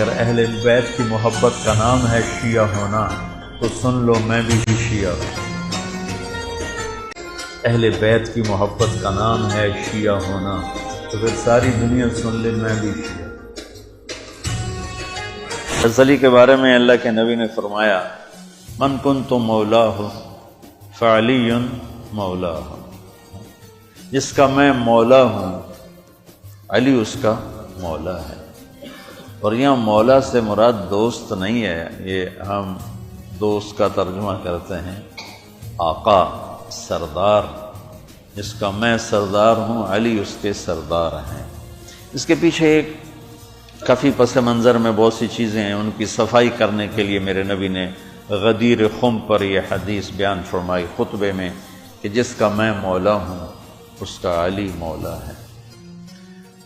اگر اہل بیت کی محبت کا نام ہے شیعہ ہونا تو سن لو میں بھی شیعہ ہوں۔ اہل بیت کی محبت کا نام ہے شیعہ ہونا تو پھر ساری دنیا سن لے میں بھی شیعہ۔ علی کے بارے میں اللہ کے نبی نے فرمایا من کنت مولاہ فعلی مولاہ، جس کا میں مولا ہوں علی اس کا مولا ہے۔ اور یہاں مولا سے مراد دوست نہیں ہے، یہ ہم دوست کا ترجمہ کرتے ہیں آقا، سردار، جس کا میں سردار ہوں علی اس کے سردار ہیں۔ اس کے پیچھے ایک کافی پس منظر میں بہت سی چیزیں ہیں، ان کی صفائی کرنے کے لیے میرے نبی نے غدیر خم پر یہ حدیث بیان فرمائی خطبے میں کہ جس کا میں مولا ہوں اس کا علی مولا ہے۔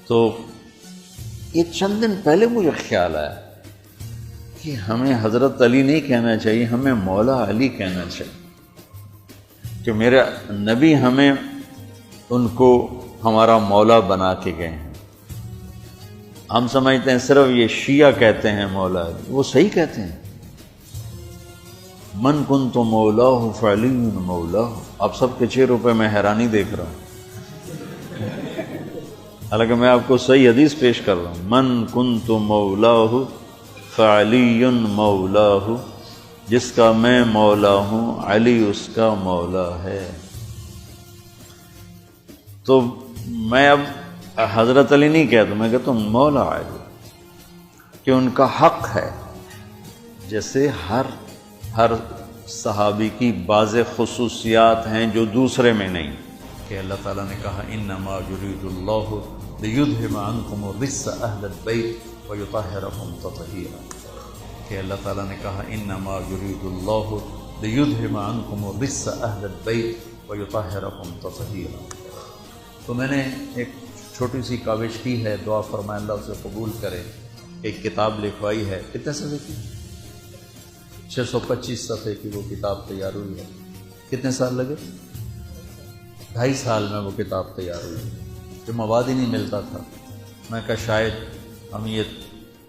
تو یہ چند دن پہلے مجھے خیال آیا کہ ہمیں حضرت علی نہیں کہنا چاہیے، ہمیں مولا علی کہنا چاہیے، کہ میرے نبی ہمیں ان کو ہمارا مولا بنا کے گئے ہیں۔ ہم سمجھتے ہیں صرف یہ شیعہ کہتے ہیں مولا علی، وہ صحیح کہتے ہیں من کنت مولاہ فعلی مولاہ۔ آپ سب کے چہروں پہ میں حیرانی دیکھ رہا ہوں، حالانکہ میں آپ کو صحیح حدیث پیش کر رہا ہوں۔ من کنت مولاہ فعلی مولاہ، جس کا میں مولا ہوں علی اس کا مولا ہے۔ تو میں اب حضرت علی نہیں کہتا، میں کہتا ہوں مولا علی، کہ ان کا حق ہے، جیسے ہر صحابی کی بعض خصوصیات ہیں جو دوسرے میں نہیں، کہ اللہ تعالیٰ نے کہا انما یرید اللہ لیذھب عنکم الرجس اہل البیت ویطہرکم تطہیرا، کہ اللہ تعالیٰ نے کہا انما یرید اللہ لیذھب عنکم الرجس اہل البیت ویطہرکم تطہیرا۔ تو میں نے ایک چھوٹی سی کاوش کی ہے، دعا فرمائے اللہ اسے قبول کرے، ایک کتاب لکھوائی ہے۔ کتنے صفحے کی؟ 625 صفحے کی وہ کتاب تیار ہوئی ہے۔ کتنے سال لگے؟ 2.5 سال میں وہ کتاب تیار ہوئی، جو مواد ہی نہیں ملتا تھا۔ میں کہا شاید ہم یہ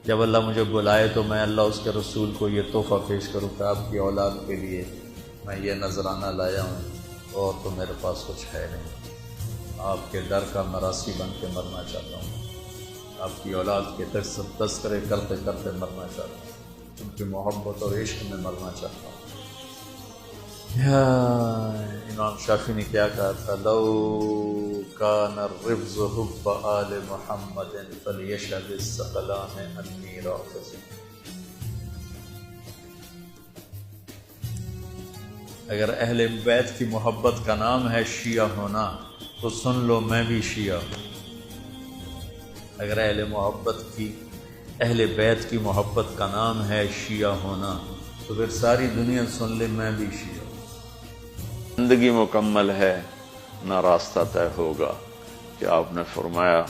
جب اللہ مجھے بلائے تو میں اللہ اس کے رسول کو یہ تحفہ پیش کروں کہ آپ کی اولاد کے لیے میں یہ نذرانہ لایا ہوں، اور تو میرے پاس کچھ ہے نہیں، آپ کے در کا مراسی بن کے مرنا چاہتا ہوں، آپ کی اولاد کے تذکرے کرتے کرتے مرنا چاہتا ہوں، ان کی محبت اور عشق میں مرنا چاہتا ہوں۔ امام شافعی نے کیا کہا تھا؟ لو کان الرفض حب آل محمد فلیشہد الثقلان انی رافض۔ اگر اہل بیت کی محبت کا نام ہے شیعہ ہونا تو سن لو میں بھی شیعہ ہوں۔ اگر اہل بیت کی محبت کا نام ہے شیعہ ہونا تو پھر ساری دنیا سن لے میں بھی شیعہ ہوں۔ زندگی مکمل ہے نہ راستہ طے ہوگا، کہ آپ نے فرمایا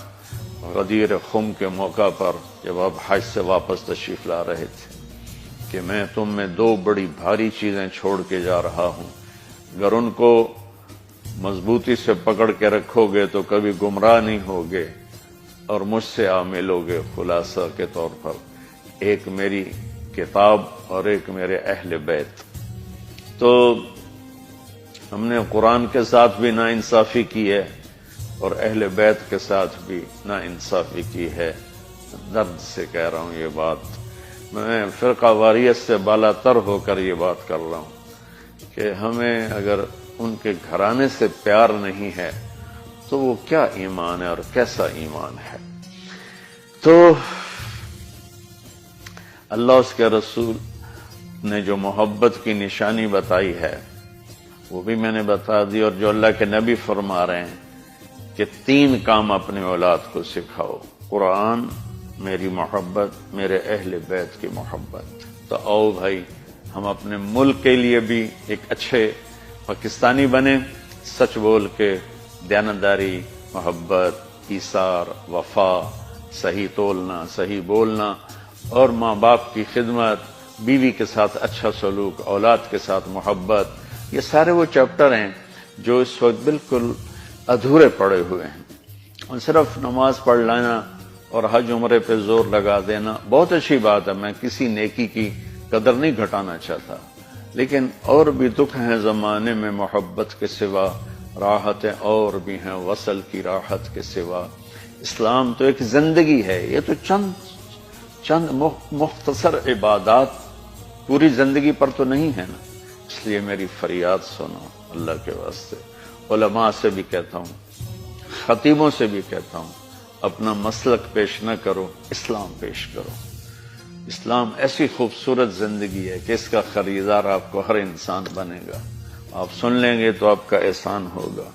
غدیر خم کے موقع پر جب آپ حج سے واپس تشریف لا رہے تھے کہ میں تم میں 2 بڑی بھاری چیزیں چھوڑ کے جا رہا ہوں، اگر ان کو مضبوطی سے پکڑ کے رکھو گے تو کبھی گمراہ نہیں ہوگے اور مجھ سے آپ ملو گے۔ خلاصہ کے طور پر ایک میری کتاب اور ایک میرے اہل بیت۔ تو ہم نے قرآن کے ساتھ بھی ناانصافی کی ہے اور اہل بیت کے ساتھ بھی ناانصافی کی ہے۔ درد سے کہہ رہا ہوں یہ بات، میں فرقہ واریت سے بالا تر ہو کر یہ بات کر رہا ہوں کہ ہمیں اگر ان کے گھرانے سے پیار نہیں ہے تو وہ کیا ایمان ہے اور کیسا ایمان ہے۔ تو اللہ اس کے رسول نے جو محبت کی نشانی بتائی ہے وہ بھی میں نے بتا دی، اور جو اللہ کے نبی فرما رہے ہیں کہ 3 کام اپنے اولاد کو سکھاؤ، قرآن، میری محبت، میرے اہل بیت کی محبت۔ تو آؤ بھائی ہم اپنے ملک کے لیے بھی ایک اچھے پاکستانی بنے، سچ بول کے، دیانتداری، محبت، ایثار، وفا، صحیح تولنا، صحیح بولنا، اور ماں باپ کی خدمت، بیوی کے ساتھ اچھا سلوک، اولاد کے ساتھ محبت، یہ سارے وہ چیپٹر ہیں جو اس وقت بالکل ادھورے پڑے ہوئے ہیں۔ اور صرف نماز پڑھ لینا اور حج عمرے پہ زور لگا دینا بہت اچھی بات ہے، میں کسی نیکی کی قدر نہیں گھٹانا چاہتا، لیکن اور بھی دکھ ہیں زمانے میں محبت کے سوا، راحتیں اور بھی ہیں وصل کی راحت کے سوا۔ اسلام تو ایک زندگی ہے، یہ تو چند مختصر عبادات پوری زندگی پر تو نہیں ہے نا۔ اس لیے میری فریاد سنو اللہ کے واسطے، علماء سے بھی کہتا ہوں، خطیبوں سے بھی کہتا ہوں، اپنا مسلک پیش نہ کرو، اسلام پیش کرو۔ اسلام ایسی خوبصورت زندگی ہے کہ اس کا خریدار آپ کو ہر انسان بنے گا۔ آپ سن لیں گے تو آپ کا احسان ہوگا،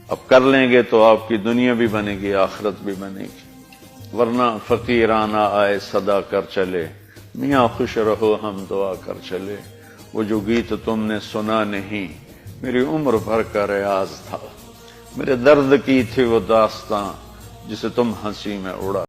اب کر لیں گے تو آپ کی دنیا بھی بنے گی، آخرت بھی بنے گی، ورنہ فقیرانہ آئے صدا کر چلے، میاں خوش رہو ہم دعا کر چلے۔ وہ جو گیت تم نے سنا نہیں میری عمر بھر کا ریاض تھا، میرے درد کی تھی وہ داستاں جسے تم ہنسی میں اڑا